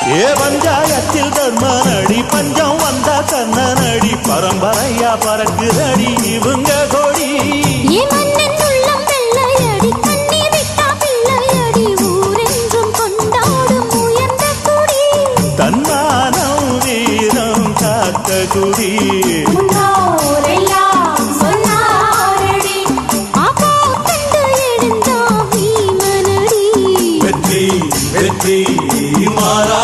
ஏ பஞ்சாயத்தில் தர்மனடி பஞ்சம் வந்த கண்ணனடி பரம்பரையா பறக்குதடி இவங்க கொடி தன்மானம் வீரம் காத்த குடி வெற்றி வெற்றி மாறா